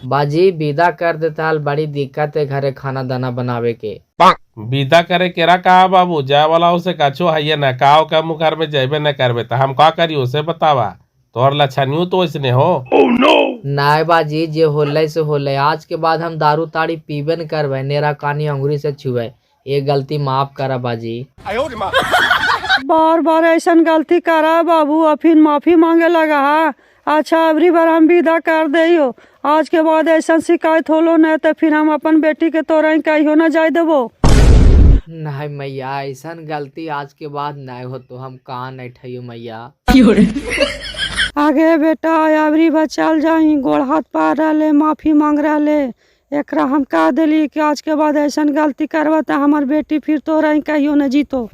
बाजी विदा कर देता हल, बड़ी दिक्कत है घरे खाना दाना बनावे के। विदा करे केरा कहा बाबू, जाए वाला उसे कछो है न काओ का मुखर में जेबे न करबे तो हम का करी उसे बतावा। तोहर लक्षणियों तो इसने हो। नाय बाजी जे होले से होले, आज के बाद हम दारू ताड़ी पीबे न करवे, नेरा कानी अंगुरी से छुए, ये गलती माफ करा बाजी। बार बार ऐसा गलती करा बाबू, और फिर माफी मांगे लगा है। अच्छा अबरी बार हम विदा कर दे, आज के बाद ऐसा शिकायत होलो न तो फिर हम अपन बेटी के तोरा कहियो न जाए देबो। नहीं मैया, ऐसा गलती आज के बाद नहीं हो तो हम कहाँ नहीं ठहियो मैया। आगे बेटा अबरी बार चल जाई, गोड़ हाथ पार रहे माफी मांग रहे, एकरा हम कह दिली कि आज के बाद ऐसा गलती करवा तो हमार बेटी फिर तोरा कहियो न जीतो।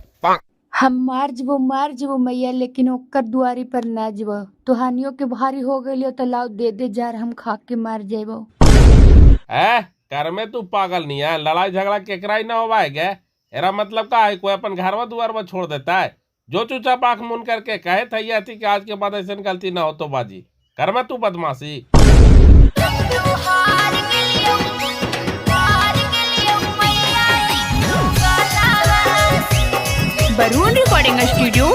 हम मार जबो मैया, लेकिन ओकर दुआरी पर ना जबो। तुहानियों के भारी हो गई तो लाओ दे दे जार, हम खा के मार जेबो। कर में तू पागल नहीं है, लड़ाई झगड़ा केकरा ही ना होवा गे। एरा मतलब का है कोई अपन घरवा दुआर में छोड़ देता है। जो चुपचाप आंख मुन करके कहे थैया थी कि आज के बाद ऐसा गलती ना हो तो बाजी कर में तू बदमाशी। बरून रिकॉर्डिंग स्टूडियो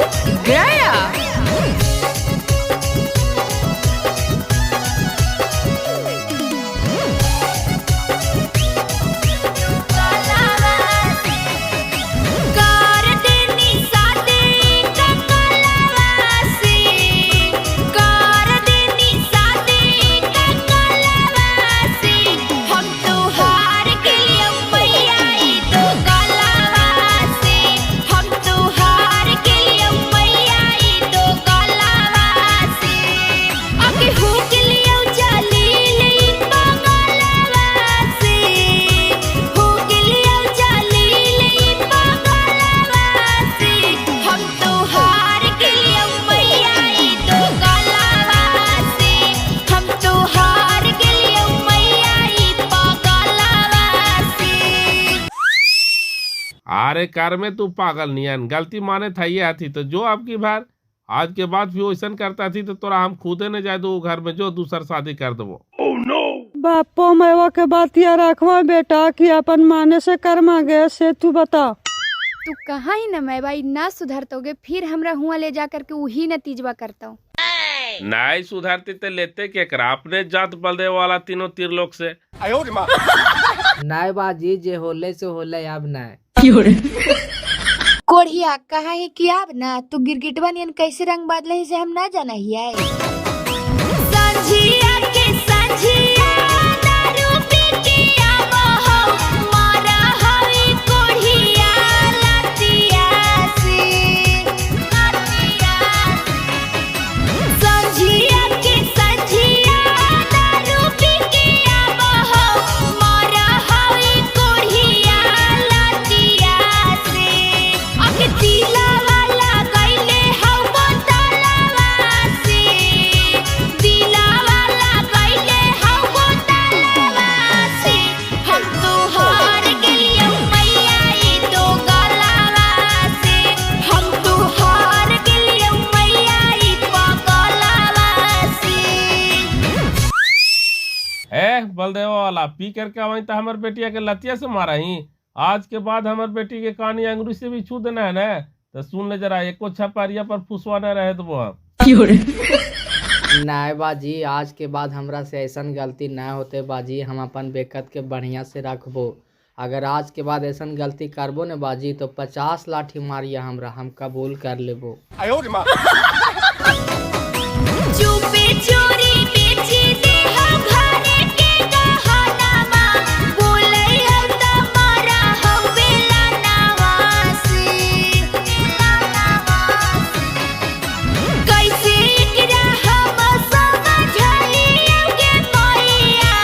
गया। अरे कर में तू पागल नहीं है, गलती माने था ये थी तो जो आपकी बार आज के बाद भी वैसा करता थी तो तोरा हम खुदे न जाए दो घर में, जो दूसर शादी कर दो। बापो मैवा के बात या रखवा बेटा कि अपन माने से कर मांगे से तू बता। तू कहाँ ही न मैं भाई ना सुधरतोगे, फिर हमरा हुआ ले जा करके वही नतीजवा करता हूँ। नहीं सुधरती तो लेते के करा अपने जात बलदे वाला तीनों तीरलोक से। नहीं बाजी जे होले से होले, अब नहीं। कोढ़िया कहा है कि अब ना तू गिरगिटवा नियन कैसे रंग बदले से हम ना जाना ही है। संझिया के संझिया दारू पी के आवा हो, मारा हवी कोढ़िया लतिया से। संझिया के संझिया दारू पी के आवा हो, मारा हवी कोढ़िया लतिया से। अके दिला वाला गईले हौ बोतलवा से, दिला वाला गईले हौ बोतलवा से। हम तो हार गेलियो मैया ई तो गलवा से, हम तो हार गेलियो मैया ई पगलवा से। बलदेवा वाला पी करके वहीं तो हमारे बेटिया के लतिया से मारा ही। आज के बाद हमारे बेटी के कानी अंगुरी से भी छू देना है ना तो सुन ले जरा, एको छपारिया पर फुसवा न रहे तो वो नहीं बाजी, आज के बाद हमरा से ऐसा गलती नहीं होते बाजी, हम अपन बेकत के बढ़िया से रखबो। अगर आज के बाद ऐसा गलती करबो न बाजी तो 50 लाठी मारिया हमरा, हम कबूल कर लेबो। चुपे चोरी बेची दे हम घरे के गहनामा, बोलै हम तमारा हम बेलनावा से। कैसे एकरा हम समझलियो गे मैया,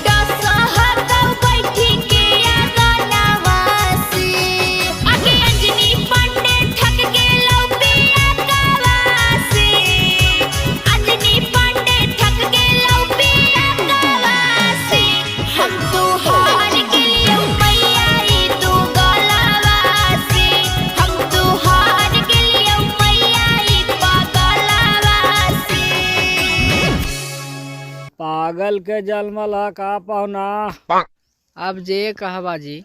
दसहक बैठी के आंगनवा से। आगे अंजनी पंडे ठग गेलौ पिया कवा से, अंजनी पंडे पागल के जलमल ह का पहुना। अब जे कहा बाजी।